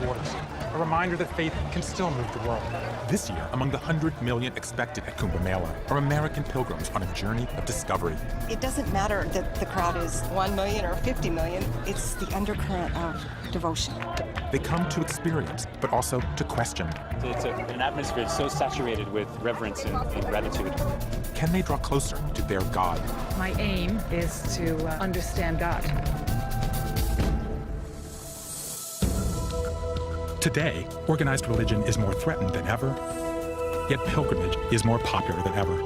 waters, a reminder that faith can still move the world. This year, among the 100 million expected at Kumbh Mela are American pilgrims on a journey of discovery. It doesn't matter that the crowd is 1 million or 50 million. It's the undercurrent of devotion. They come to experience, but also to question. It's an atmosphere so saturated with reverence and gratitude. Can they draw closer to their God? My aim is to understand God. Today, organized religion is more threatened than ever, yet pilgrimage is more popular than ever.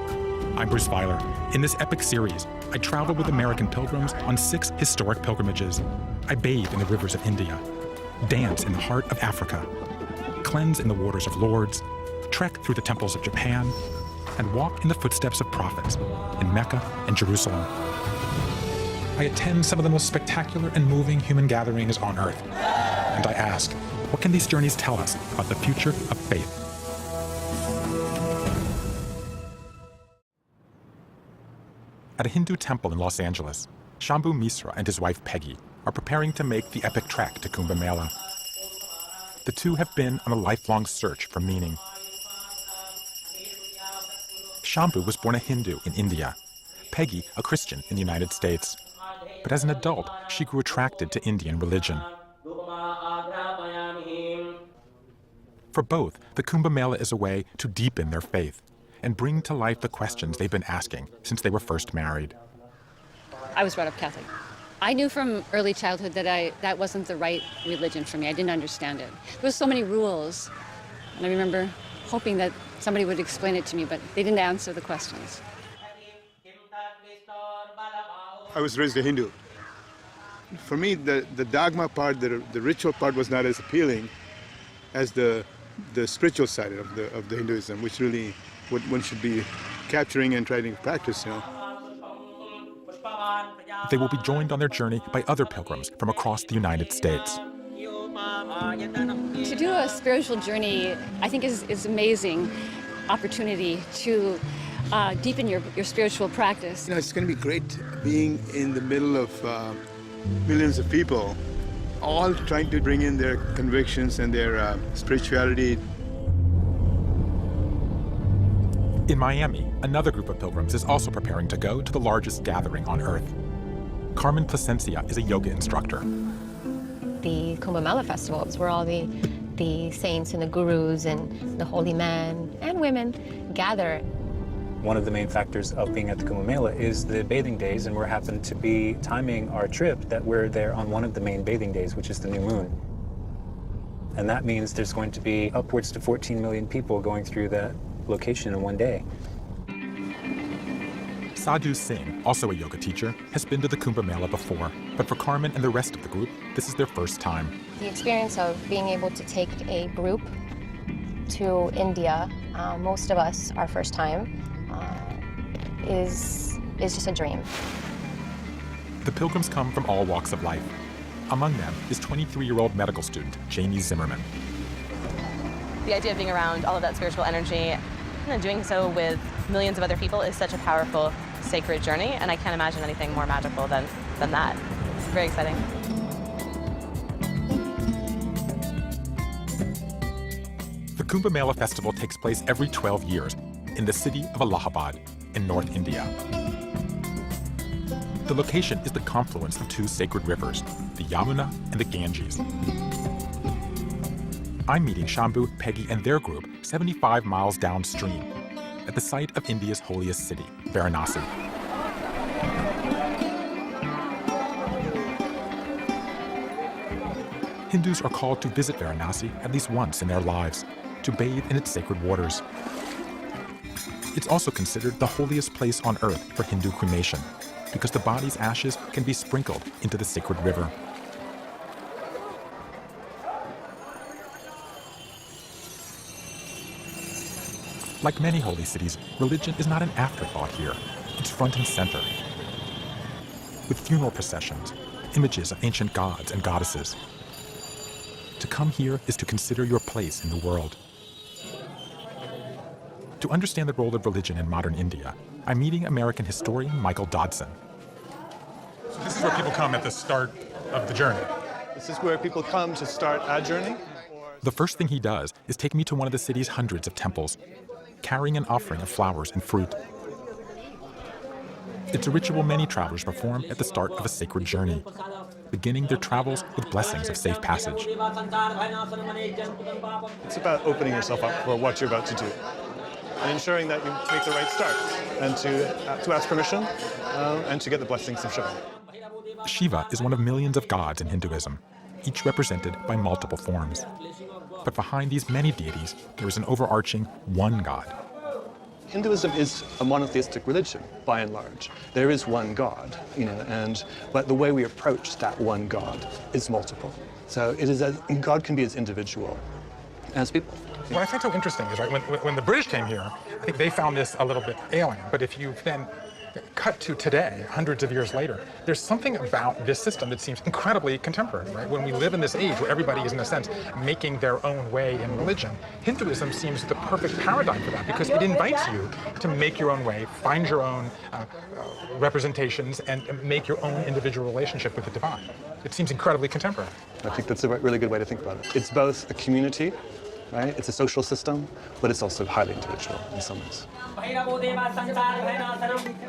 I'm Bruce Feiler. In this epic series, I travel with American pilgrims on 6 historic pilgrimages. I bathe in the rivers of India, dance in the heart of Africa, cleanse in the waters of Lourdes, trek through the temples of Japan, and walk in the footsteps of prophets in Mecca and Jerusalem. I attend some of the most spectacular and moving human gatherings on earth, and I ask, what can these journeys tell us about the future of faith? At a Hindu temple in Los Angeles, Shambhu Misra and his wife Peggy are preparing to make the epic trek to Kumbh Mela. The two have been on a lifelong search for meaning. Shambhu was born a Hindu in India, Peggy a Christian in the United States. But as an adult, she grew attracted to Indian religion. For both, the Kumbh Mela is a way to deepen their faith and bring to life the questions they've been asking since they were first married. I was brought up Catholic. I knew from early childhood that that wasn't the right religion for me. I didn't understand it. There was so many rules, and I remember hoping that somebody would explain it to me, but they didn't answer the questions. I was raised a Hindu. For me, the dogma part, the ritual part was not as appealing as the spiritual side of the Hinduism, which really what one should be capturing and trying to practice, They will be joined on their journey by other pilgrims from across the United States. To do a spiritual journey, I think is an amazing opportunity to deepen your spiritual practice. It's going to be great being in the middle of millions of people, all trying to bring in their convictions and their spirituality. In Miami, another group of pilgrims is also preparing to go to the largest gathering on earth. Carmen Plasencia is a yoga instructor. The Kumbh Mela festival is where all the saints and the gurus and the holy men and women gather. One of the main factors of being at the Kumbh Mela is the bathing days, and we're happen to be timing our trip that we're there on one of the main bathing days, which is the new moon. And that means there's going to be upwards to 14 million people going through that location in one day. Sadhu Singh, also a yoga teacher, has been to the Kumbh Mela before, but for Carmen and the rest of the group, this is their first time. The experience of being able to take a group to India, most of us, our first time, is just a dream. The pilgrims come from all walks of life. Among them is 23-year-old medical student Jamie Zimmerman. The idea of being around all of that spiritual energy and doing so with millions of other people is such a powerful, sacred journey, and I can't imagine anything more magical than that. It's very exciting. The Kumbh Mela festival takes place every 12 years in the city of Allahabad in North India. The location is the confluence of 2 sacred rivers, the Yamuna and the Ganges. I'm meeting Shambhu, Peggy, and their group 75 miles downstream at the site of India's holiest city, Varanasi. Hindus are called to visit Varanasi at least once in their lives, to bathe in its sacred waters. It's also considered the holiest place on earth for Hindu cremation, because the body's ashes can be sprinkled into the sacred river. Like many holy cities, religion is not an afterthought here. It's front and center. With funeral processions, images of ancient gods and goddesses. To come here is to consider your place in the world. To understand the role of religion in modern India, I'm meeting American historian Michael Dodson. So this is where people come at the start of the journey. This is where people come to start a journey. The first thing he does is take me to one of the city's hundreds of temples, carrying an offering of flowers and fruit. It's a ritual many travelers perform at the start of a sacred journey, beginning their travels with blessings of safe passage. It's about opening yourself up for what you're about to do and ensuring that you make the right start and to ask permission and to get the blessings of Shiva. Shiva is one of millions of gods in Hinduism, each represented by multiple forms. But behind these many deities, there is an overarching one god. Hinduism is a monotheistic religion, by and large. There is one God, but the way we approach that one God is multiple. So God can be as individual as people. What I find so interesting is, right, when the British came here, I think they found this a little bit alien. But if you then cut to today, hundreds of years later, there's something about this system that seems incredibly contemporary, right? When we live in this age where everybody is, in a sense, making their own way in religion, Hinduism seems the perfect paradigm for that because it invites you to make your own way, find your own representations, and make your own individual relationship with the divine. It seems incredibly contemporary. I think that's a really good way to think about it. It's both a community, right? It's a social system, but it's also highly individual in some ways.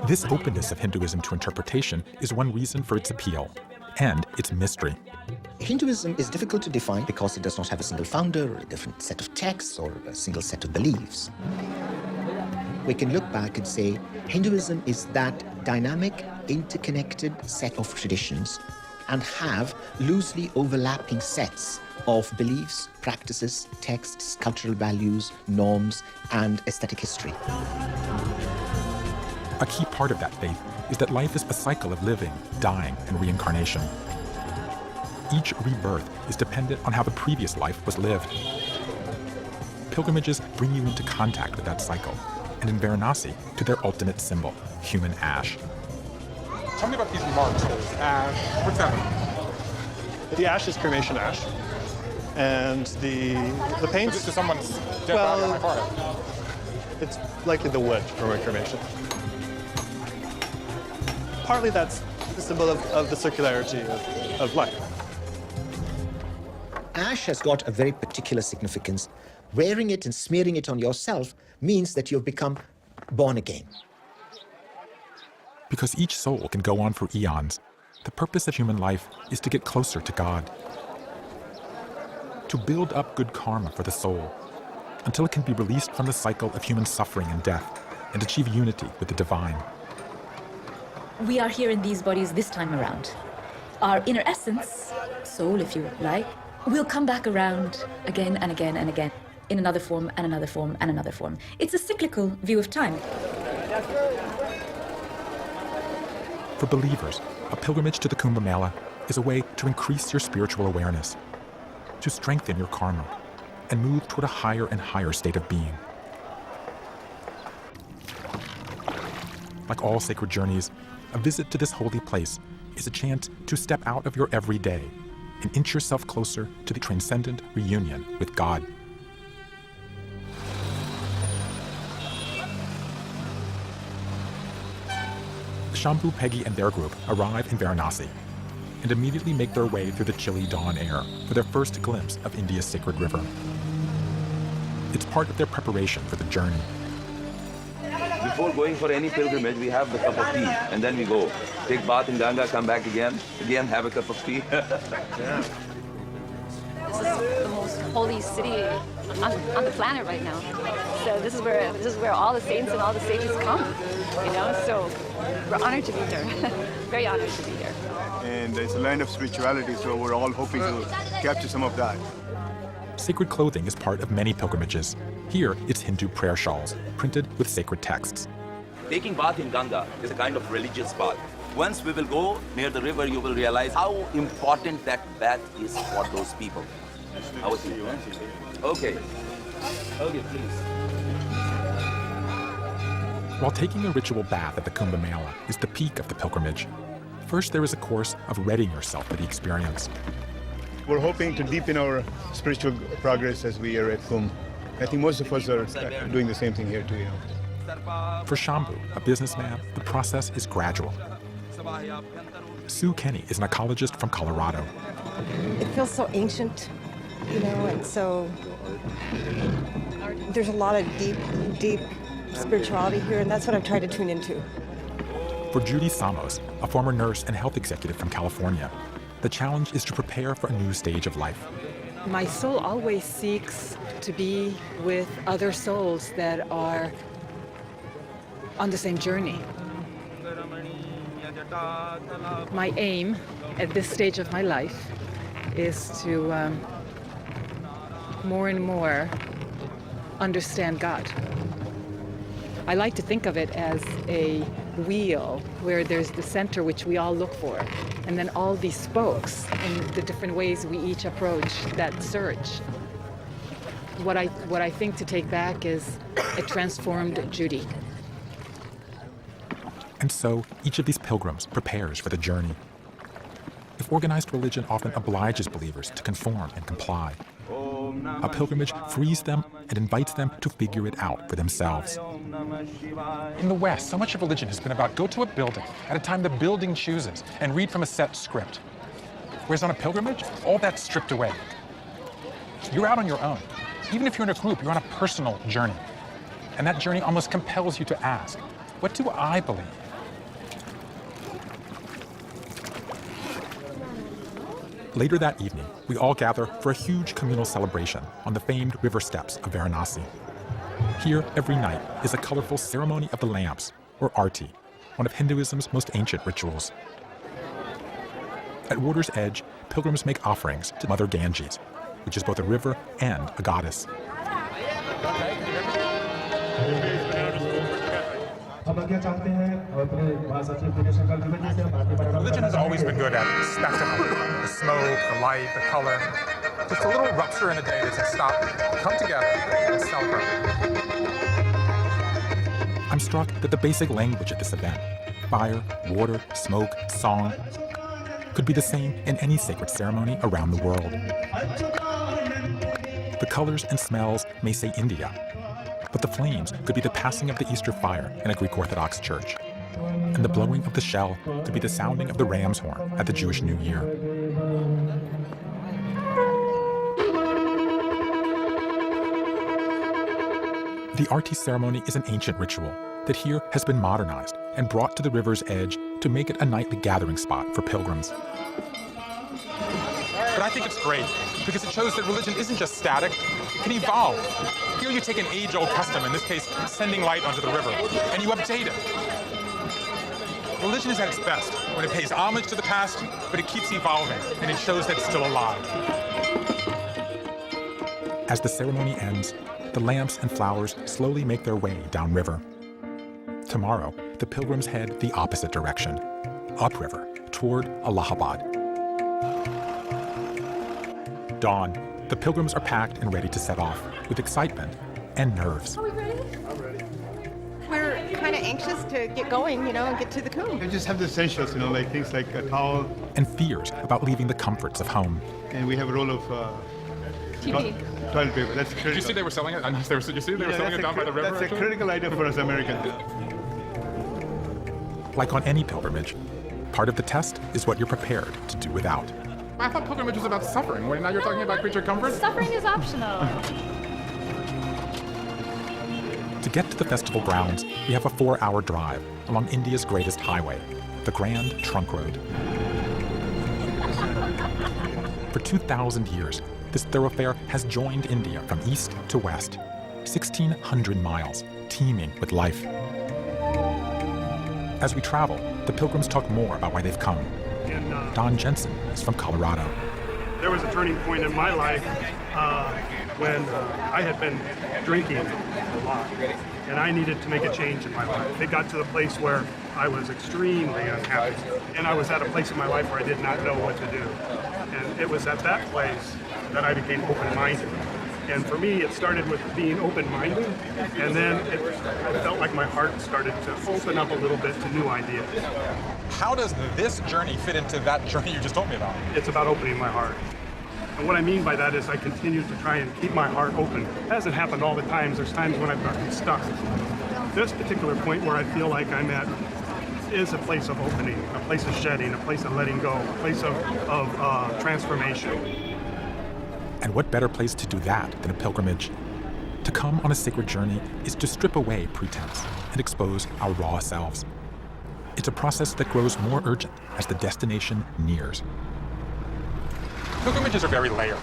This openness of Hinduism to interpretation is one reason for its appeal, and its mystery. Hinduism is difficult to define because it does not have a single founder or a different set of texts or a single set of beliefs. We can look back and say Hinduism is that dynamic, interconnected set of traditions and have loosely overlapping sets of beliefs, practices, texts, cultural values, norms, and aesthetic history. A key part of that faith is that life is a cycle of living, dying, and reincarnation. Each rebirth is dependent on how the previous life was lived. Pilgrimages bring you into contact with that cycle, and in Varanasi, to their ultimate symbol, human ash. Tell me about these marks. Ash. What's that mean? The ash is cremation ash. And the paint. So someone's dead body on my forehead. It's likely the wood from a cremation. Partly that's the symbol of the circularity of life. Ash has got a very particular significance. Wearing it and smearing it on yourself means that you've become born again. Because each soul can go on for eons, the purpose of human life is to get closer to God. To build up good karma for the soul, until it can be released from the cycle of human suffering and death, and achieve unity with the divine. We are here in these bodies this time around. Our inner essence, soul if you like, will come back around again and again and again, in another form and another form and another form. It's a cyclical view of time. For believers, a pilgrimage to the Kumbh Mela is a way to increase your spiritual awareness, to strengthen your karma, and move toward a higher and higher state of being. Like all sacred journeys, a visit to this holy place is a chance to step out of your everyday and inch yourself closer to the transcendent reunion with God. Shambhu, Peggy, and their group arrive in Varanasi and immediately make their way through the chilly dawn air for their first glimpse of India's sacred river. It's part of their preparation for the journey. Before going for any pilgrimage, we have the cup of tea, and then we go. Take bath in Ganga, come back again have a cup of tea. This is the most holy city on the planet right now. So this is where all the saints and all the sages come, So we're honored to be here. Very honored to be here. And it's a land of spirituality, so we're all hoping to capture some of that. Sacred clothing is part of many pilgrimages. Here, it's Hindu prayer shawls, printed with sacred texts. Taking bath in Ganga is a kind of religious bath. Once we will go near the river, you will realize how important that bath is for those people. Okay. Okay, please. While taking a ritual bath at the Kumbh Mela is the peak of the pilgrimage, first there is a course of readying yourself for the experience. We're hoping to deepen our spiritual progress as we are at Kumbh. I think most of us are doing the same thing here too, For Shambhu, a businessman, the process is gradual. Sue Kenny is an ecologist from Colorado. it feels so ancient, you know, and so there's a lot of deep spirituality here, and that's what I've tried to tune into. For Judy Samos, a former nurse and health executive from California, the challenge is to prepare for a new stage of life. My soul always seeks to be with other souls that are on the same journey. My aim at this stage of my life is to more and more understand God. I like to think of it as a wheel where there's the center which we all look for, and then all these spokes in the different ways we each approach that search. What I think to take back is a transformed Judy. And so each of these pilgrims prepares for the journey. If organized religion often obliges believers to conform and comply, a pilgrimage frees them and invites them to figure it out for themselves. In the West, so much of religion has been about go to a building at a time the building chooses and read from a set script. Whereas on a pilgrimage, all that's stripped away. You're out on your own. Even if you're in a group, you're on a personal journey. And that journey almost compels you to ask, what do I believe? Later that evening, we all gather for a huge communal celebration on the famed river steps of Varanasi. Here, every night, is a colorful ceremony of the lamps, or arti, one of Hinduism's most ancient rituals. At water's edge, pilgrims make offerings to Mother Ganges, which is both a river and a goddess. Religion has always been good at spectacle, the smoke, the light, the color. Just a little rupture in a day that says stop, come together, and celebrate. I'm struck that the basic language at this event, fire, water, smoke, song, could be the same in any sacred ceremony around the world. The colors and smells may say India, but the flames could be the passing of the Easter fire in a Greek Orthodox church. And the blowing of the shell could be the sounding of the ram's horn at the Jewish New Year. The Arti ceremony is an ancient ritual that here has been modernized and brought to the river's edge to make it a nightly gathering spot for pilgrims. But I think it's great because it shows that religion isn't just static, it can evolve. Here you take an age-old custom, in this case, sending light onto the river, and you update it. Religion is at its best when it pays homage to the past, but it keeps evolving, and it shows that it's still alive. As the ceremony ends, the lamps and flowers slowly make their way downriver. Tomorrow, the pilgrims head the opposite direction, upriver, toward Allahabad. Dawn, the pilgrims are packed and ready to set off, with excitement and nerves. Are we ready? I'm ready. We're kind of anxious to get going, you know, and get to the Kumbh. We just have the essentials, you know, like things like a towel. And fears about leaving the comforts of home. And we have a roll of toilet paper. That's critical. Did you see they were selling it? Did you see they were selling it down by the river? That's a critical item for us Americans. Like on any pilgrimage, part of the test is what you're prepared to do without. I thought pilgrimage was about suffering. Now you're talking about creature comfort? Suffering is optional. To get to the festival grounds, we have a 4-hour drive along India's greatest highway, the Grand Trunk Road. For 2,000 years, this thoroughfare has joined India from east to west, 1,600 miles, teeming with life. As we travel, the pilgrims talk more about why they've come. Don Jensen is from Colorado. There was a turning point in my life when I had been drinking a lot, and I needed to make a change in my life. It got to the place where I was extremely unhappy, and I was at a place in my life where I did not know what to do. And it was at that place that I became open-minded. And for me, it started with being open-minded, and then I felt like my heart started to open up a little bit to new ideas. How does this journey fit into that journey you just told me about? It's about opening my heart. And what I mean by that is I continue to try and keep my heart open. It hasn't happened all the times. There's times when I've gotten stuck. This particular point where I feel like I'm at is a place of opening, a place of shedding, a place of letting go, a place of transformation. And what better place to do that than a pilgrimage? To come on a sacred journey is to strip away pretense and expose our raw selves. It's a process that grows more urgent as the destination nears. Pilgrimages are very layered.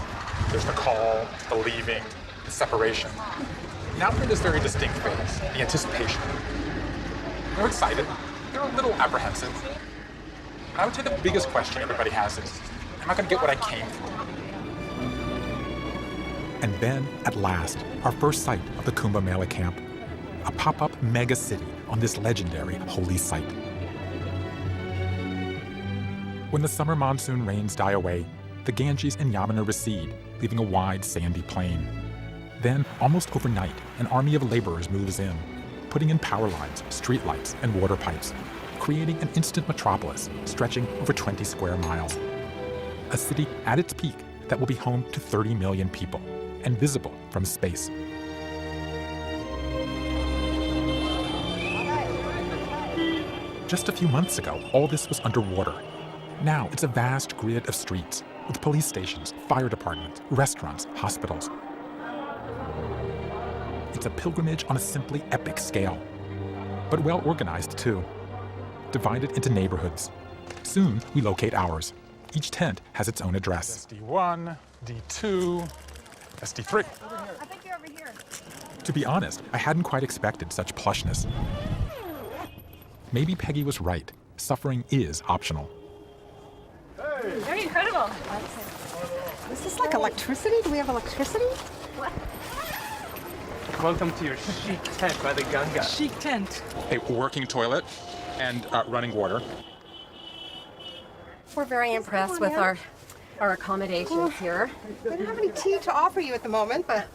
There's the call, the leaving, the separation. Now we're in this very distinct phase, the anticipation. They're excited. They're a little apprehensive. I would say the biggest question everybody has is, am I going to get what I came for? And then, at last, our first sight of the Kumbh Mela camp, a pop-up mega city on this legendary holy site. When the summer monsoon rains die away, the Ganges and Yamuna recede, leaving a wide, sandy plain. Then, almost overnight, an army of laborers moves in, putting in power lines, street lights, and water pipes, creating an instant metropolis stretching over 20 square miles. A city at its peak that will be home to 30 million people and visible from space. Just a few months ago, all this was underwater. Now it's a vast grid of streets with police stations, fire departments, restaurants, hospitals. It's a pilgrimage on a simply epic scale, but well organized too, divided into neighborhoods. Soon we locate ours. Each tent has its own address. SD1, D2, SD3. I think you're over here. To be honest, I hadn't quite expected such plushness. Maybe Peggy was right. Suffering is optional. Very incredible. Is this like electricity? Do we have electricity? What? Welcome to your chic tent by the Ganga. Chic tent. A working toilet and running water. We're very impressed with our accommodations here. We don't have any tea to offer you at the moment, but...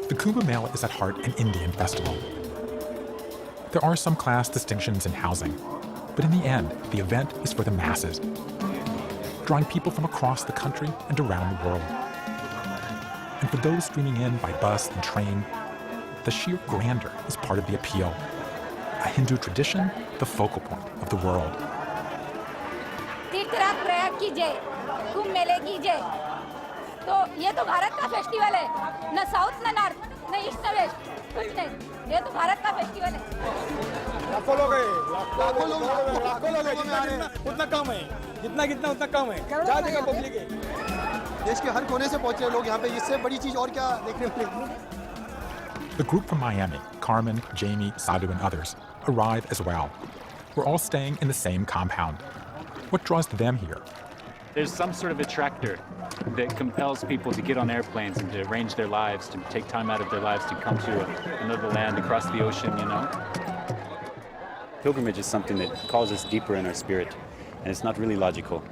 The Kumbh Mela is at heart an Indian festival. There are some class distinctions in housing, but in the end, the event is for the masses, drawing people from across the country and around the world. And for those streaming in by bus and train, the sheer grandeur is part of the appeal. A Hindu tradition, the focal point of the world. तीर्थराज प्रयाग की जय, कुंभ मेले की जय। तो ये तो भारत का festival है, न साउथ न नॉर्थ, न ईस्ट न वेस्ट, कुछ नहीं। ये तो भारत का फेस्टिवल है। लाखों लोग हैं, उतना कम है, जितना उतना कम है। जा देगा पब्लिक है। देश के हर कोने से पहुंचे लोग यहाँ पे, इससे बड़ी चीज और क्या देखने मिलेगी? The group from Miami, Carmen, Jamie, Sadhu, and others, arrive as well. We're all staying in the same compound. What draws them here? There's some sort of attractor that compels people to get on airplanes and to arrange their lives, to take time out of their lives to come to another land, across the ocean, you know? Pilgrimage is something that calls us deeper in our spirit, and it's not really logical.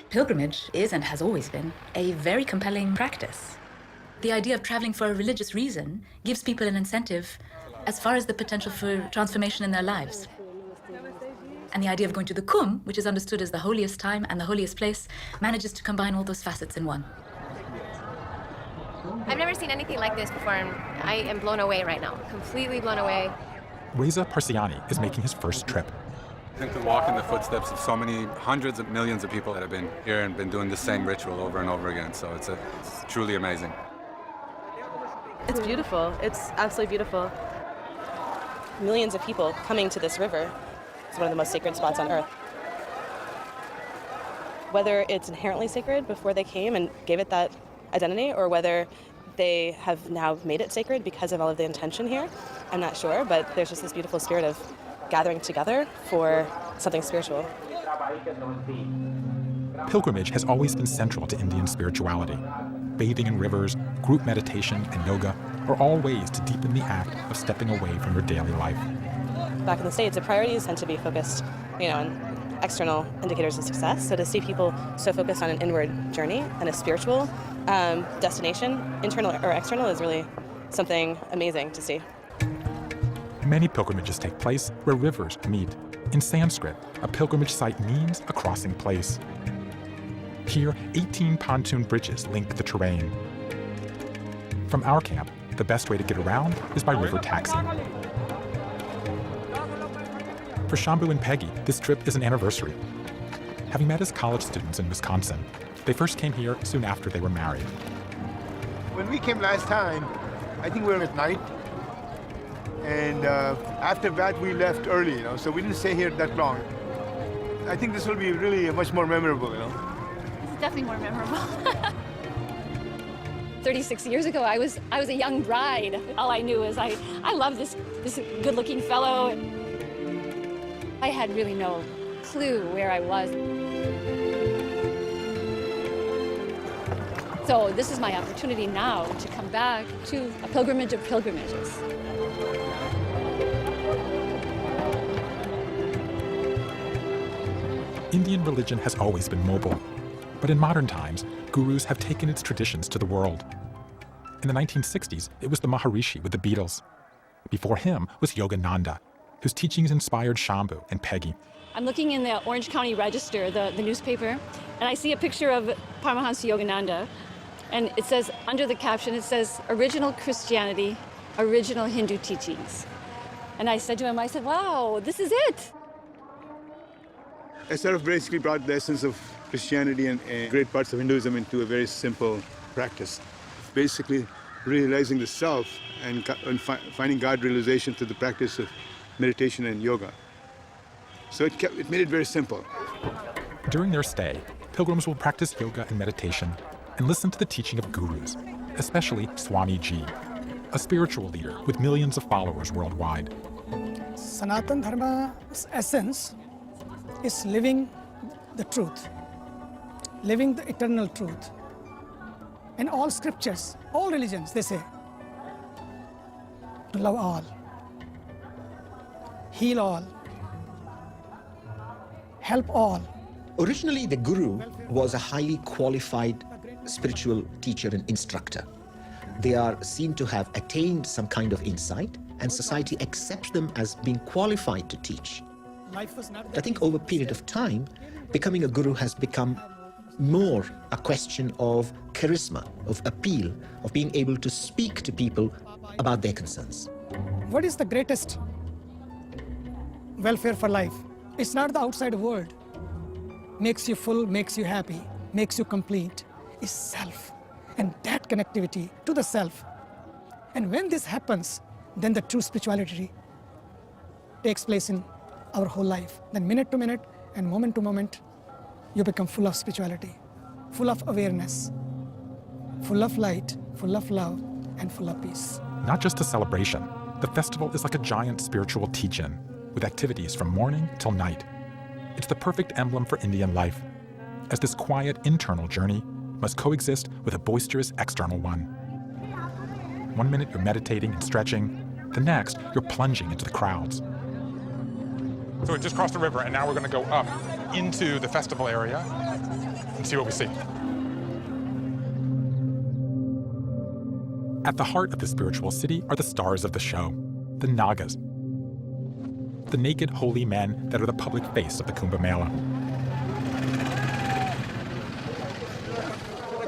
Pilgrimage is and has always been a very compelling practice. The idea of traveling for a religious reason gives people an incentive as far as the potential for transformation in their lives. And the idea of going to the Kumbh, which is understood as the holiest time and the holiest place, manages to combine all those facets in one. I've never seen anything like this before, and I am blown away right now, completely blown away. Reza Parsiani is making his first trip. And to walk in the footsteps of so many hundreds of millions of people that have been here and been doing the same ritual over and over again. So it's truly amazing. It's beautiful. It's absolutely beautiful. Millions of people coming to this river. It's one of the most sacred spots on earth. Whether it's inherently sacred before they came and gave it that identity, or whether they have now made it sacred because of all of the intention here, I'm not sure, but there's just this beautiful spirit of gathering together for something spiritual. Pilgrimage has always been central to Indian spirituality. Bathing in rivers, group meditation, and yoga are all ways to deepen the act of stepping away from your daily life. Back in the States, the priorities tend to be focused, on external indicators of success. So to see people so focused on an inward journey and a spiritual destination, internal or external, is really something amazing to see. Many pilgrimages take place where rivers meet. In Sanskrit, a pilgrimage site means a crossing place. Here, 18 pontoon bridges link the terrain. From our camp, the best way to get around is by river taxi. For Shambhu and Peggy, this trip is an anniversary. Having met as college students in Wisconsin, they first came here soon after they were married. When we came last time, I think we were at night. And after that, we left early, so we didn't stay here that long. I think this will be really much more memorable, It's definitely more memorable. 36 years ago, I was a young bride. All I knew is I love this good-looking fellow. I had really no clue where I was. So this is my opportunity now to come back to a pilgrimage of pilgrimages. Indian religion has always been mobile, but in modern times, gurus have taken its traditions to the world. In the 1960s, it was the Maharishi with the Beatles. Before him was Yogananda, whose teachings inspired Shambhu and Peggy. I'm looking in the Orange County Register, the newspaper, and I see a picture of Paramahansa Yogananda, and it says, under the caption, it says, "Original Christianity, original Hindu teachings." And I said to him, wow, this is it. I sort of basically brought the essence of Christianity and great parts of Hinduism into a very simple practice. Basically realizing the self and finding God realization through the practice of meditation and yoga. So it made it very simple. During their stay, pilgrims will practice yoga and meditation and listen to the teaching of gurus, especially Swamiji, a spiritual leader with millions of followers worldwide. Sanatana Dharma's essence is living the truth, living the eternal truth. In all scriptures, all religions, they say to love all, heal all, help all. Originally, the guru was a highly qualified spiritual teacher and instructor. They are seen to have attained some kind of insight, and society accepts them as being qualified to teach. I think over a period of time, becoming a guru has become more a question of charisma, of appeal, of being able to speak to people about their concerns. What is the greatest welfare for life? It's not the outside world. Makes you full, makes you happy, makes you complete. Is self, and that connectivity to the self. And when this happens, then the true spirituality takes place in our whole life. Then minute to minute and moment to moment, you become full of spirituality, full of awareness, full of light, full of love, and full of peace. Not just a celebration, the festival is like a giant spiritual teach-in, with activities from morning till night. It's the perfect emblem for Indian life, as this quiet internal journey must coexist with a boisterous external one. 1 minute you're meditating and stretching, the next you're plunging into the crowds. So we just crossed the river, and now we're going to go up into the festival area and see what we see. At the heart of the spiritual city are the stars of the show, the Nagas, the naked holy men that are the public face of the Kumbh Mela.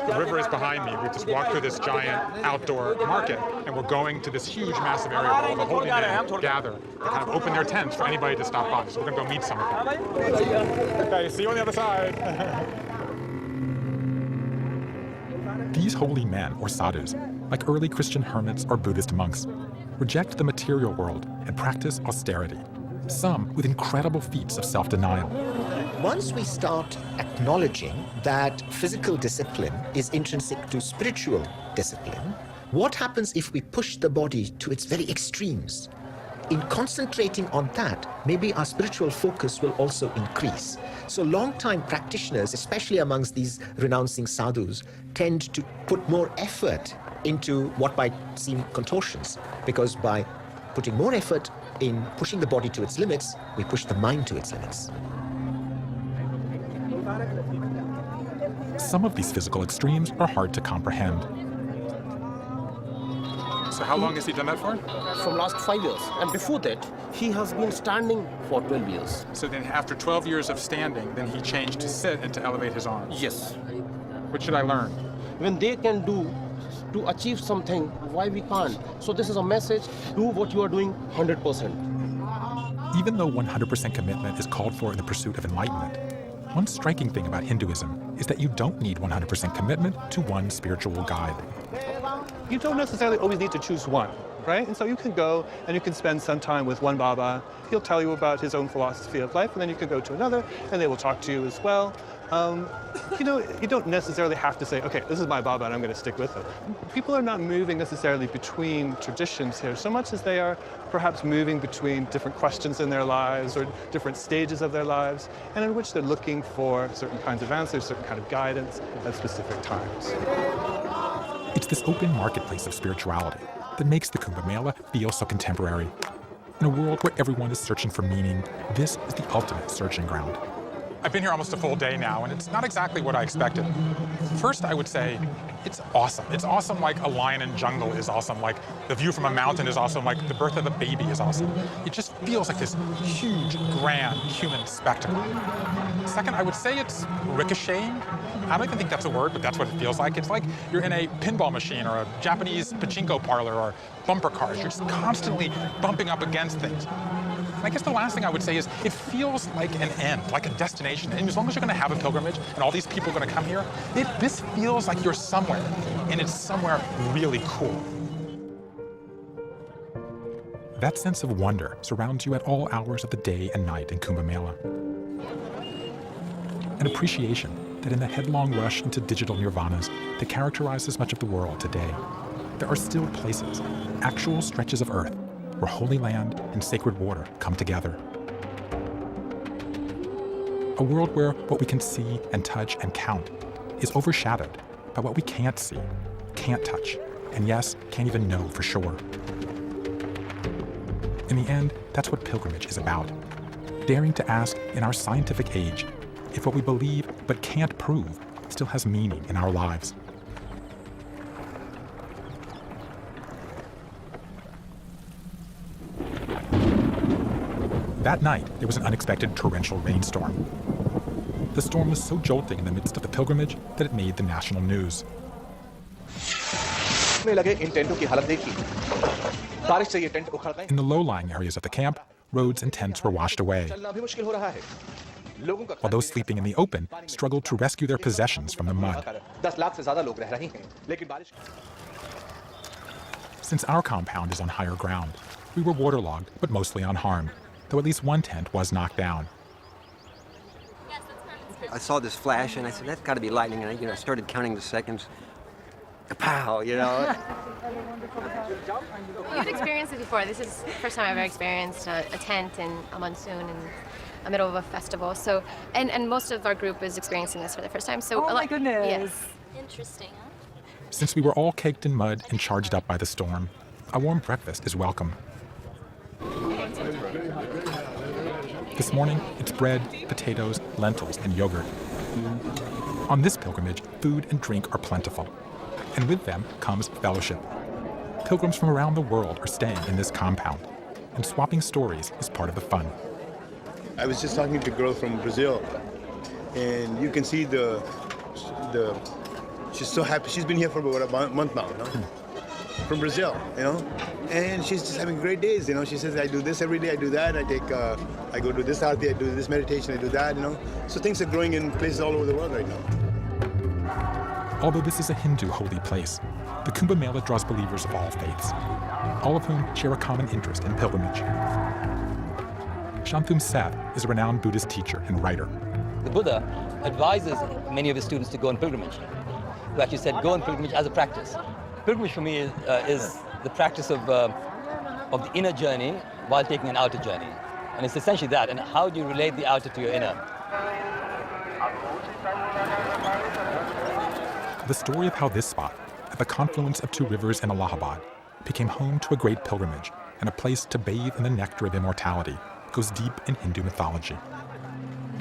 The river is behind me. We just walked through this giant outdoor market, and we're going to this huge, massive area where all the holy men gather. They kind of open their tents for anybody to stop by. So we're going to go meet some of them. Okay, see you on the other side. These holy men, or sadhus, like early Christian hermits or Buddhist monks, reject the material world and practice austerity, some with incredible feats of self-denial. Once we start acknowledging that physical discipline is intrinsic to spiritual discipline, what happens if we push the body to its very extremes? In concentrating on that, maybe our spiritual focus will also increase. So long-time practitioners, especially amongst these renouncing sadhus, tend to put more effort into what might seem contortions, because by putting more effort in pushing the body to its limits, we push the mind to its limits. Some of these physical extremes are hard to comprehend. So how long has he done that for? From last 5 years. And before that, he has been standing for 12 years. So then after 12 years of standing, then he changed to sit and to elevate his arms. Yes. What should I learn? When they can do to achieve something, why we can't? So this is a message, do what you are doing 100%. Even though 100% commitment is called for in the pursuit of enlightenment, one striking thing about Hinduism is that you don't need 100% commitment to one spiritual guide. You don't necessarily always need to choose one, right? And so you can go and you can spend some time with one Baba. He'll tell you about his own philosophy of life, and then you can go to another, and they will talk to you as well. You know, you don't necessarily have to say, okay, this is my Baba and I'm going to stick with it. People are not moving necessarily between traditions here so much as they are perhaps moving between different questions in their lives or different stages of their lives, and in which they're looking for certain kinds of answers, certain kind of guidance at specific times. It's this open marketplace of spirituality that makes the Kumbh Mela feel so contemporary. In a world where everyone is searching for meaning, this is the ultimate searching ground. I've been here almost a full day now, and it's not exactly what I expected. First, I would say it's awesome. It's awesome like a lion in jungle is awesome, like the view from a mountain is awesome, like the birth of a baby is awesome. It just feels like this huge, grand human spectacle. Second, I would say it's ricocheting. I don't even think that's a word, but that's what it feels like. It's like you're in a pinball machine or a Japanese pachinko parlor or bumper cars. You're just constantly bumping up against things. And I guess the last thing I would say is it feels like an end, like a destination. And as long as you're going to have a pilgrimage and all these people are going to come here, this feels like you're somewhere, and it's somewhere really cool. That sense of wonder surrounds you at all hours of the day and night in Kumbh Mela. An appreciation that in the headlong rush into digital nirvanas that characterizes much of the world today, there are still places, actual stretches of earth, where holy land and sacred water come together. A world where what we can see and touch and count is overshadowed by what we can't see, can't touch, and yes, can't even know for sure. In the end, that's what pilgrimage is about. Daring to ask in our scientific age if what we believe but can't prove still has meaning in our lives. That night, there was an unexpected torrential rainstorm. The storm was so jolting in the midst of the pilgrimage that it made the national news. In the low-lying areas of the camp, roads and tents were washed away, while those sleeping in the open struggled to rescue their possessions from the mud. Since our compound is on higher ground, we were waterlogged but mostly unharmed, though at least one tent was knocked down. I saw this flash and I said, that's got to be lightning, and I started counting the seconds. Pow, you know. You've experienced it before. This is the first time I've ever experienced a tent in a monsoon in the middle of a festival. So, and most of our group is experiencing this for the first time. So, oh my goodness. Yes. Interesting, huh? Since we were all caked in mud and charged up by the storm, a warm breakfast is welcome. This morning, it's bread, potatoes, lentils, and yogurt. On this pilgrimage, food and drink are plentiful, and with them comes fellowship. Pilgrims from around the world are staying in this compound, and swapping stories is part of the fun. I was just talking to a girl from Brazil, and you can see she's so happy. She's been here for about a month now, you know? From Brazil, you know, and she's just having great days, you know. She says, I do this every day, I do that, I go to this arti, I do this meditation, I do that, you know. So things are growing in places all over the world right now. Although this is a Hindu holy place, the Kumbh Mela draws believers of all faiths, all of whom share a common interest in pilgrimage. Shanthum Seth is a renowned Buddhist teacher and writer. The Buddha advises many of his students to go on pilgrimage. He actually said, go on pilgrimage as a practice. Pilgrimage for me is the practice of the inner journey while taking an outer journey. And it's essentially that. And how do you relate the outer to your inner? The story of how this spot, at the confluence of two rivers in Allahabad, became home to a great pilgrimage and a place to bathe in the nectar of immortality, goes deep in Hindu mythology.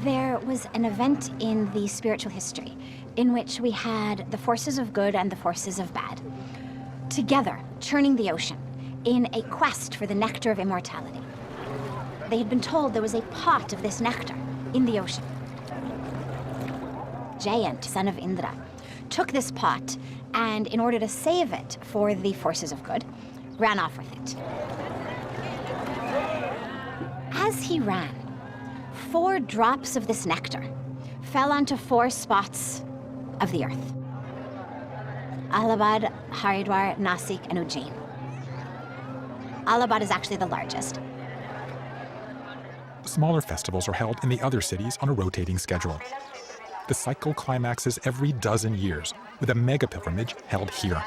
There was an event in the spiritual history in which we had the forces of good and the forces of bad together churning the ocean in a quest for the nectar of immortality. They had been told there was a pot of this nectar in the ocean. Jayant, son of Indra, took this pot and, in order to save it for the forces of good, ran off with it. As he ran, 4 drops of this nectar fell onto 4 spots of the earth: Allahabad, Haridwar, Nasik, and Ujjain. Allahabad is actually the largest. Smaller festivals are held in the other cities on a rotating schedule. The cycle climaxes every dozen years, with a mega pilgrimage held here.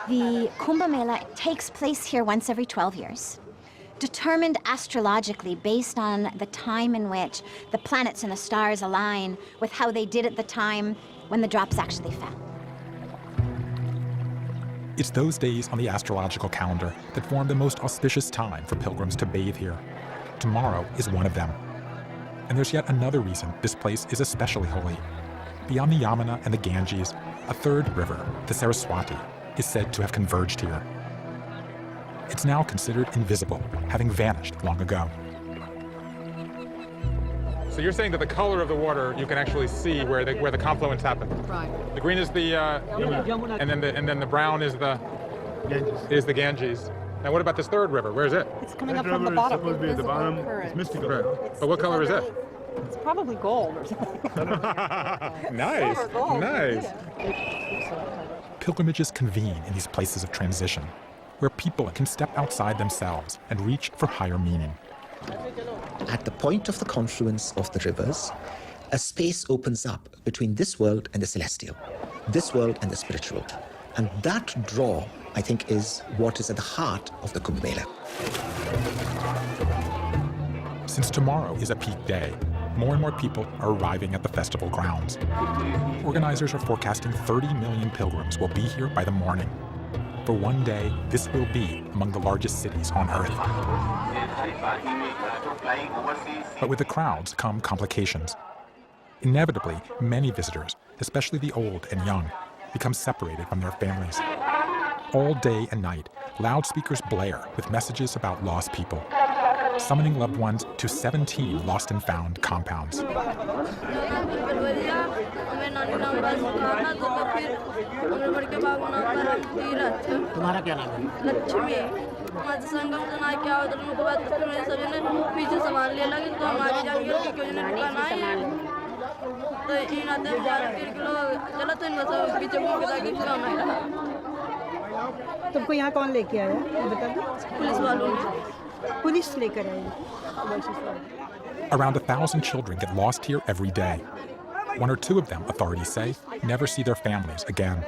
The Kumbh Mela takes place here once every 12 years, determined astrologically based on the time in which the planets and the stars align with how they did at the time when the drops actually fell. It's those days on the astrological calendar that form the most auspicious time for pilgrims to bathe here. Tomorrow is one of them. And there's yet another reason this place is especially holy. Beyond the Yamuna and the Ganges, a third river, the Saraswati, is said to have converged here. It's now considered invisible, having vanished long ago. So you're saying that the color of the water, you can actually see where the confluence happened. Right. The green is the and then the brown is the Ganges. And what about this third river? Where's it? It's coming up from the bottom. It's supposed to be at the bottom. It's mystical. Right. But what color is it? It's probably gold or something. Nice. Silver, gold. Nice. Yeah. Pilgrimages convene in these places of transition, where people can step outside themselves and reach for higher meaning. At the point of the confluence of the rivers, a space opens up between this world and the celestial, this world and the spiritual. And that draw, I think, is what is at the heart of the Kumbh Mela. Since tomorrow is a peak day, more and more people are arriving at the festival grounds. Organizers are forecasting 30 million pilgrims will be here by the morning. For one day, this will be among the largest cities on Earth. But with the crowds come complications. Inevitably, many visitors, especially the old and young, become separated from their families. All day and night, loudspeakers blare with messages about lost people, summoning loved ones to 17 lost and found compounds. तुम्हारा क्या नाम है? लक्ष्मी। आज संगम जना क्या होता है उनको बात करते हैं सभी ने पीछे सामान ले लगे तो हमारी जाएंगे कि क्यों नहीं दुकान आए तो इन आते हैं 12 किलो चलो तो इनमें से पीछे घूम के जाके दुकान आए। तुमको यहाँ कौन लेके आया बता दो। पुलिस वालों ने। पुलिस लेकर आई। Around 1,000 children get lost here every day. 1 or 2 of them, authorities say, never see their families again.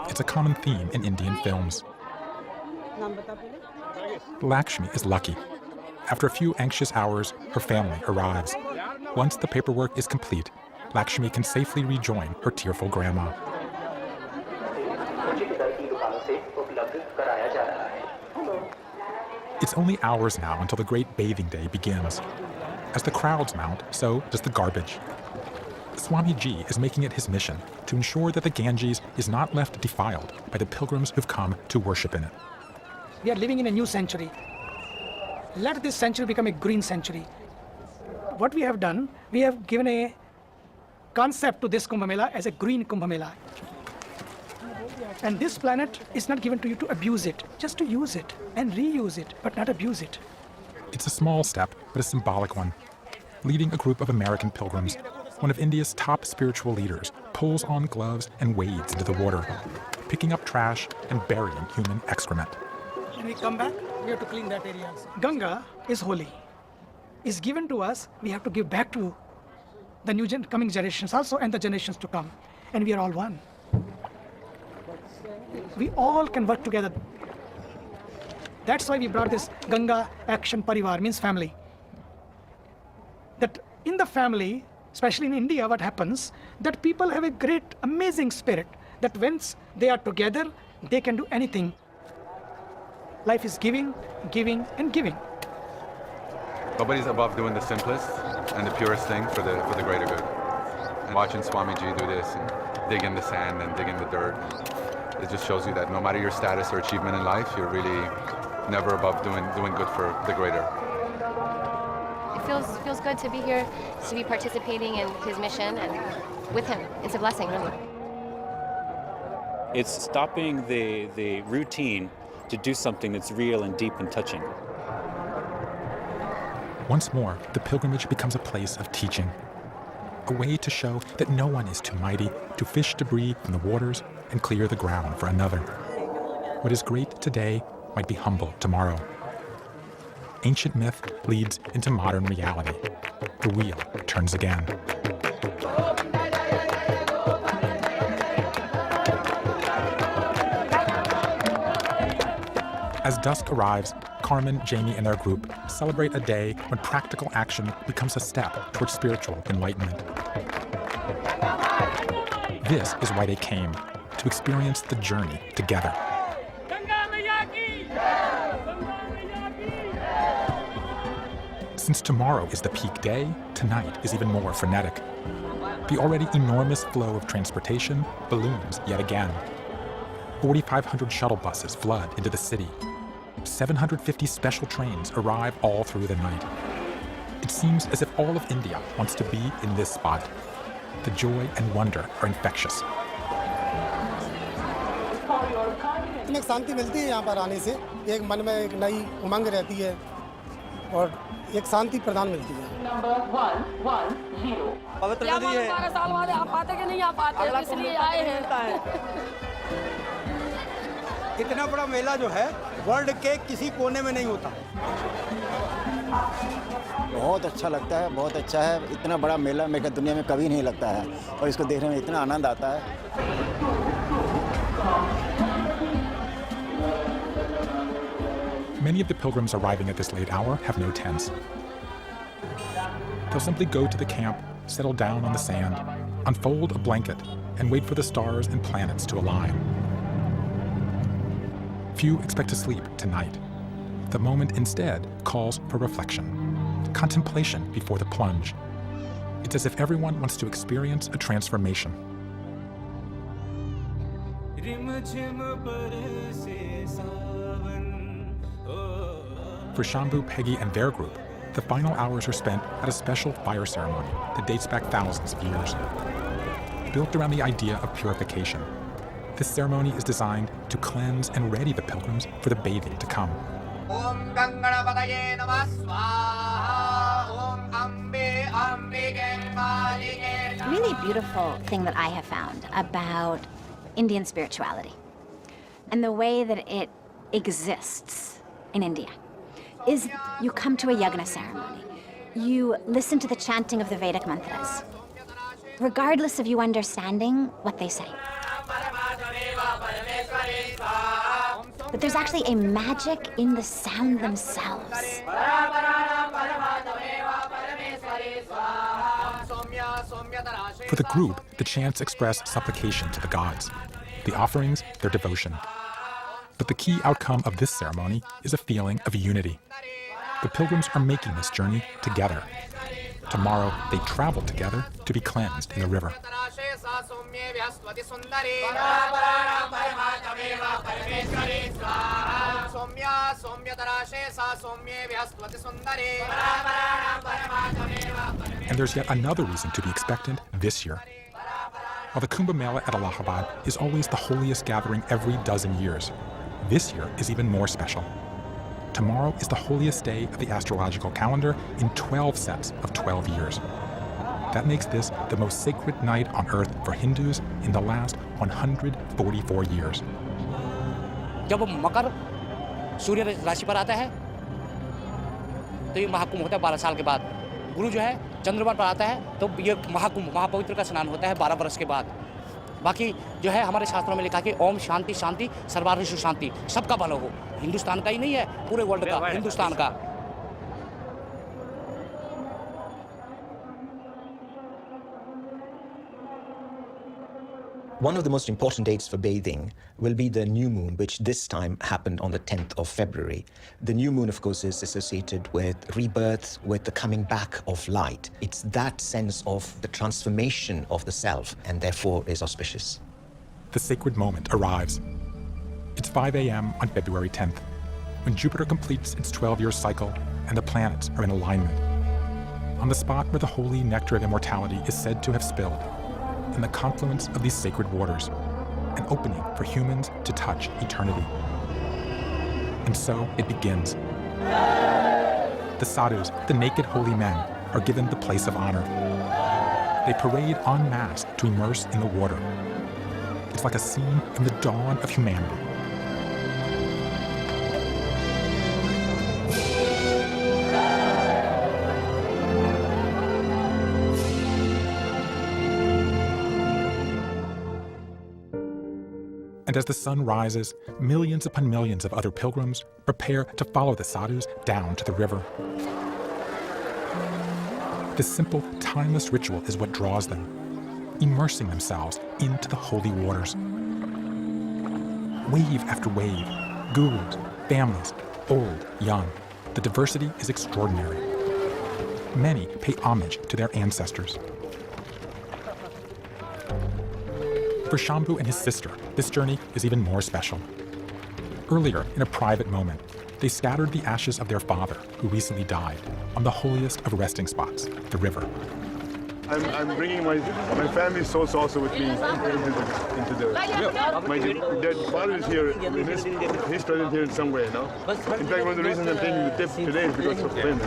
It's a common theme in Indian films. Lakshmi is lucky. After a few anxious hours, her family arrives. Once the paperwork is complete, Lakshmi can safely rejoin her tearful grandma. It's only hours now until the great bathing day begins. As the crowds mount, so does the garbage. Swamiji is making it his mission to ensure that the Ganges is not left defiled by the pilgrims who've come to worship in it. We are living in a new century. Let this century become a green century. What we have done, we have given a concept to this Kumbh Mela as a green Kumbh Mela. And this planet is not given to you to abuse it, just to use it and reuse it, but not abuse it. It's a small step, but a symbolic one. Leading a group of American pilgrims, one of India's top spiritual leaders pulls on gloves and wades into the water, picking up trash and burying human excrement. When we come back, we have to clean that area. Ganga is holy. It's given to us, we have to give back to the new coming generations also and the generations to come. And we are all one. We all can work together. That's why we brought this Ganga Action Parivar, means family. That in the family, especially in India, what happens, that people have a great, amazing spirit, that once they are together, they can do anything. Life is giving, giving, and giving. Nobody's above doing the simplest and the purest thing for the greater good. And watching Swamiji do this and dig in the sand and dig in the dirt, it just shows you that no matter your status or achievement in life, you're really never above doing good for the greater. It feels good to be here, to be participating in his mission and with him. It's a blessing, really. It's stopping the routine to do something that's real and deep and touching. Once more, the pilgrimage becomes a place of teaching, a way to show that no one is too mighty to fish debris from the waters and clear the ground for another. What is great today might be humble tomorrow. Ancient myth bleeds into modern reality. The wheel turns again. As dusk arrives, Carmen, Jamie, and their group celebrate a day when practical action becomes a step towards spiritual enlightenment. This is why they came, to experience the journey together. Since tomorrow is the peak day, tonight is even more frenetic. The already enormous flow of transportation balloons yet again. 4,500 shuttle buses flood into the city. 750 special trains arrive all through the night. It seems as if all of India wants to be in this spot. The joy and wonder are infectious. एक शांति मिलती है यहाँ पर आने से, एक मन में एक नई उमंग रहती है और एक शांति प्रदान मिलती है। पवित्र नदी है। 12 साल बाद आप आते कि नहीं आप आते इसलिए आए हैं। इतना बड़ा मेला जो है वर्ल्ड के किसी कोने में नहीं होता। बहुत अच्छा लगता है, बहुत अच्छा है। इतना बड़ा मेला मेरे दुनिया में कभी नहीं लगता है और इसको देखने में इतना आनंद आता है। Many of the pilgrims arriving at this late hour have no tents. They'll simply go to the camp, settle down on the sand, unfold a blanket, and wait for the stars and planets to align. Few expect to sleep tonight. The moment instead calls for reflection, contemplation before the plunge. It's as if everyone wants to experience a transformation. For Shambhu, Peggy, and their group, the final hours are spent at a special fire ceremony that dates back thousands of years. Built around the idea of purification, this ceremony is designed to cleanse and ready the pilgrims for the bathing to come. A really beautiful thing that I have found about Indian spirituality and the way that it exists in India is you come to a yagna ceremony. You listen to the chanting of the Vedic mantras, regardless of you understanding what they say. But there's actually a magic in the sound themselves. For the group, the chants express supplication to the gods. The offerings, their devotion. But the key outcome of this ceremony is a feeling of unity. The pilgrims are making this journey together. Tomorrow, they travel together to be cleansed in the river. And there's yet another reason to be expectant this year. While the Kumbh Mela at Allahabad is always the holiest gathering every dozen years, this year is even more special. Tomorrow is the holiest day of the astrological calendar in 12 sets of 12 years. That makes this the most sacred night on earth for Hindus in the last 144 years. जब मकर सूर्य राशि पर आता है तो ये महाकुंभ होता है 12 साल के बाद। गुरु जो है चंद्रमा पर आता है तो ये महाकुंभ महापवित्र का स्नान होता है 12 वर्ष के बाद। बाकी जो है हमारे शास्त्रों में लिखा कि ओम शांति शांति सर्वारिषु शांति, सबका भला हो। हिंदुस्तान का ही नहीं है, पूरे वर्ल्ड का, हिंदुस्तान का। One of the most important dates for bathing will be the new moon, which this time happened on the 10th of February. The new moon, of course, is associated with rebirth, with the coming back of light. It's that sense of the transformation of the self, and therefore is auspicious. The sacred moment arrives. It's 5 a.m. on February 10th, when Jupiter completes its 12-year cycle and the planets are in alignment. On the spot where the holy nectar of immortality is said to have spilled, in the confluence of these sacred waters, an opening for humans to touch eternity. And so it begins. The sadhus, the naked holy men, are given the place of honor. They parade en masse to immerse in the water. It's like a scene from the dawn of humanity. And as the sun rises, millions upon millions of other pilgrims prepare to follow the sadhus down to the river. This simple, timeless ritual is what draws them, immersing themselves into the holy waters. Wave after wave, gurus, families, old, young, the diversity is extraordinary. Many pay homage to their ancestors. For Shambhu and his sister, this journey is even more special. Earlier, in a private moment, they scattered the ashes of their father, who recently died, on the holiest of resting spots, the river. I'm bringing my family's souls also with me into the my dead father is here. He's present here in some way, no? In fact, one of the reasons I'm taking the tip today is because of him.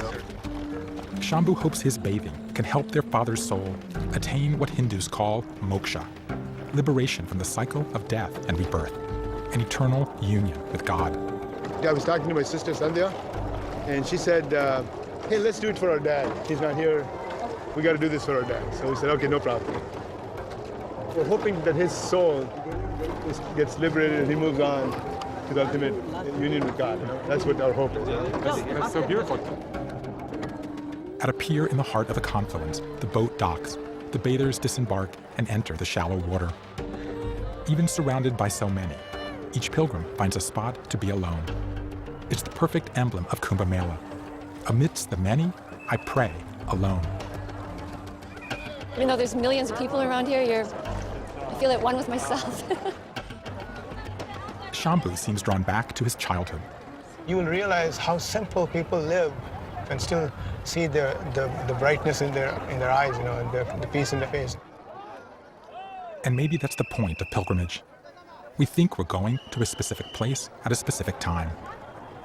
Shambhu hopes his bathing can help their father's soul attain what Hindus call moksha, liberation from the cycle of death and rebirth, an eternal union with God. I was talking to my sister Sandhya, and she said, hey, let's do it for our dad. He's not here. We got to do this for our dad. So we said, okay, no problem. We're hoping that his soul gets liberated and he moves on to the ultimate union with God. You know? That's what our hope is. That's so beautiful. At a pier in the heart of a confluence, the boat docks. The bathers disembark and enter the shallow water. Even surrounded by so many, each pilgrim finds a spot to be alone. It's the perfect emblem of Kumbh Mela. Amidst the many, I pray alone. Even though there's millions of people around here, I feel at one with myself. Shambhu seems drawn back to his childhood. You will realize how simple people live and still see the brightness in their eyes, you know, and the peace in their face. And maybe that's the point of pilgrimage. We think we're going to a specific place at a specific time.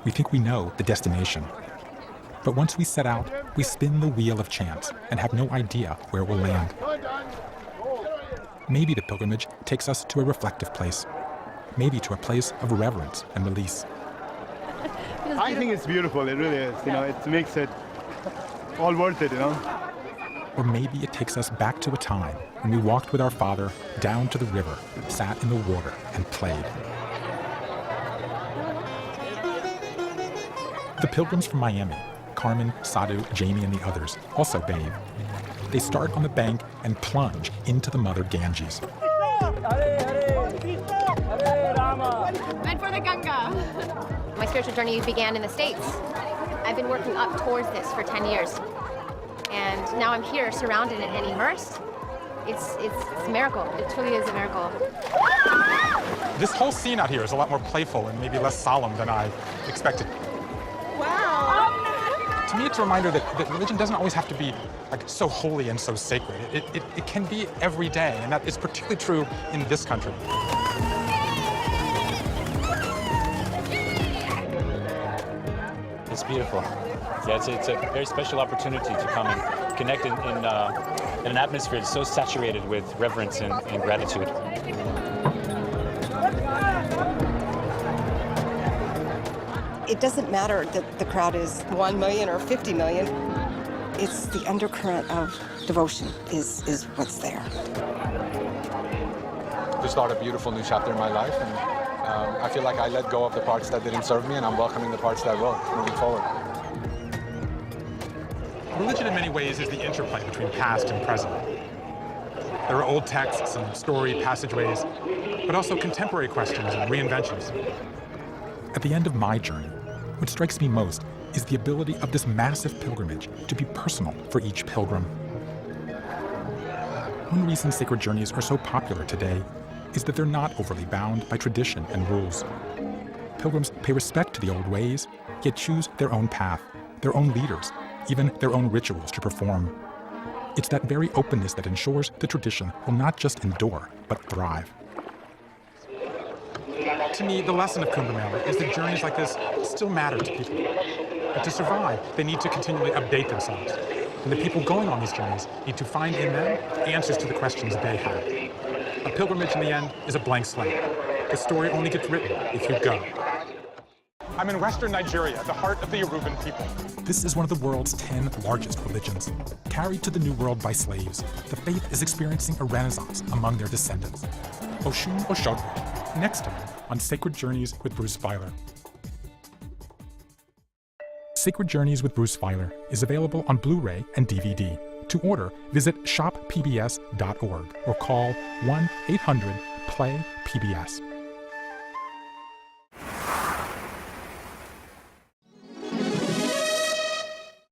We think we know the destination. But once we set out, we spin the wheel of chance and have no idea where we'll land. Maybe the pilgrimage takes us to a reflective place. Maybe to a place of reverence and release. I think it's beautiful, it really is. You know, it makes it all worth it, you know. Or maybe it takes us back to a time when we walked with our father down to the river, sat in the water, and played. The pilgrims from Miami, Carmen, Sadhu, Jamie, and the others, also bathe. They start on the bank and plunge into the mother Ganges. Meant for the Ganga. My spiritual journey began in the States. I've been working up towards this for 10 years. And now I'm here, surrounded and immersed. It's a miracle. It truly is a miracle. This whole scene out here is a lot more playful and maybe less solemn than I expected. Wow. To me, it's a reminder that religion doesn't always have to be like so holy and so sacred. It can be every day, and that is particularly true in this country. It's beautiful. Yeah, it's a very special opportunity to come and connect in an atmosphere that's so saturated with reverence and gratitude. It doesn't matter that the crowd is 1 million or 50 million. It's the undercurrent of devotion is what's there. To start a beautiful new chapter in my life, and I feel like I let go of the parts that didn't serve me, and I'm welcoming the parts that will, moving forward. Religion in many ways is the interplay between past and present. There are old texts and story passageways, but also contemporary questions and reinventions. At the end of my journey, what strikes me most is the ability of this massive pilgrimage to be personal for each pilgrim. One reason sacred journeys are so popular today is that they're not overly bound by tradition and rules. Pilgrims pay respect to the old ways, yet choose their own path, their own leaders, even their own rituals to perform. It's that very openness that ensures the tradition will not just endure, but thrive. To me, the lesson of Kumbh Mela is that journeys like this still matter to people. But to survive, they need to continually update themselves. And the people going on these journeys need to find in them answers to the questions they have. A pilgrimage in the end is a blank slate. The story only gets written if you go. I'm in western Nigeria, the heart of the Yoruban people. This is one of the world's 10 largest religions. Carried to the New World by slaves, the faith is experiencing a renaissance among their descendants. Oshun Oshogwe, next time on Sacred Journeys with Bruce Feiler. Sacred Journeys with Bruce Feiler is available on Blu-ray and DVD. To order, visit shoppbs.org or call 1-800-PLAY-PBS.